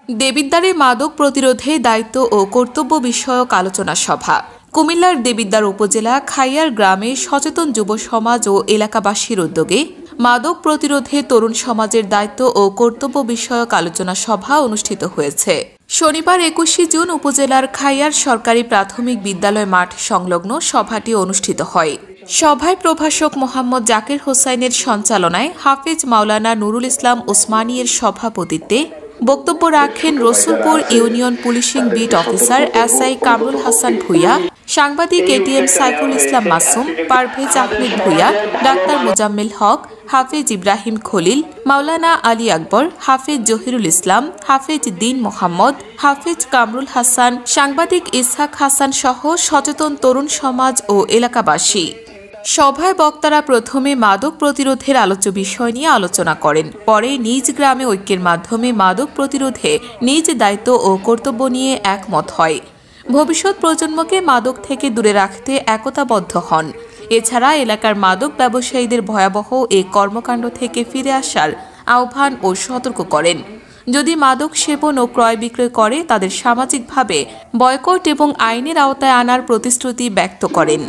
দেবিদ্বারে মাদক প্রতিরোধে দায়িত্ব ও কর্তব্য বিষয়ক আলোচনা সভা। কুমিল্লার দেবিদ্বার উপজেলা খাইয়ার গ্রামে সচেতন যুব সমাজ ও এলাকাবাসীর উদ্যোগে মাদক প্রতিরোধে তরুণ সমাজের দায়িত্ব ও কর্তব্য বিষয়ক আলোচনা সভা অনুষ্ঠিত হয়েছে। শনিবার ২১ জুন উপজেলার খাইয়ার সরকারি প্রাথমিক বিদ্যালয় মাঠ সংলগ্ন সভাটি অনুষ্ঠিত হয়। সভায় প্রভাষক মোহাম্মদ জাকির হোসাইনের সঞ্চালনায় হাফেজ মাওলানা নুরুল ইসলাম ওসমানীর সভাপতিত্বে বক্তব্য রাখেন Rasulpur union policing beat officer SI Kamrul Hasan Bhuiyan, সাংবাদিক এটিএম সাইফুল ইসলাম মাসুম, পারভেজ আহমেদ ভূঁইয়া, ডাক্তার মোজাম্মেল হক, হাফেজ ইব্রাহিম খলিল, মাওলানা আলী আকবর, হাফেজ জহিরুল ইসলাম, হাফেজ দিন মোহাম্মদ, হাফেজ কামরুল হাসান, সাংবাদিক ইসহাক হাসান সহ সচেতন তরুণ সমাজ ও এলাকাবাসী। সভায় বক্তারা প্রথমে মাদক প্রতিরোধের আলোচ্য বিষয় নিয়ে আলোচনা করেন। পরে নিজ গ্রামে ঐক্যের মাধ্যমে মাদক প্রতিরোধে নিজ দায়িত্ব ও কর্তব্য নিয়ে একমত হয়। ভবিষ্যৎ প্রজন্মকে মাদক থেকে দূরে রাখতে একতাবদ্ধ হন। এছাড়া এলাকার মাদক ব্যবসায়ীদের ভয়াবহ এই কর্মকাণ্ড থেকে ফিরে আসার আহ্বান ও সতর্ক করেন। যদি মাদক সেবন ও ক্রয় বিক্রয় করে তাদের সামাজিকভাবে বয়কট এবং আইনের আওতায় আনার প্রতিশ্রুতি ব্যক্ত করেন।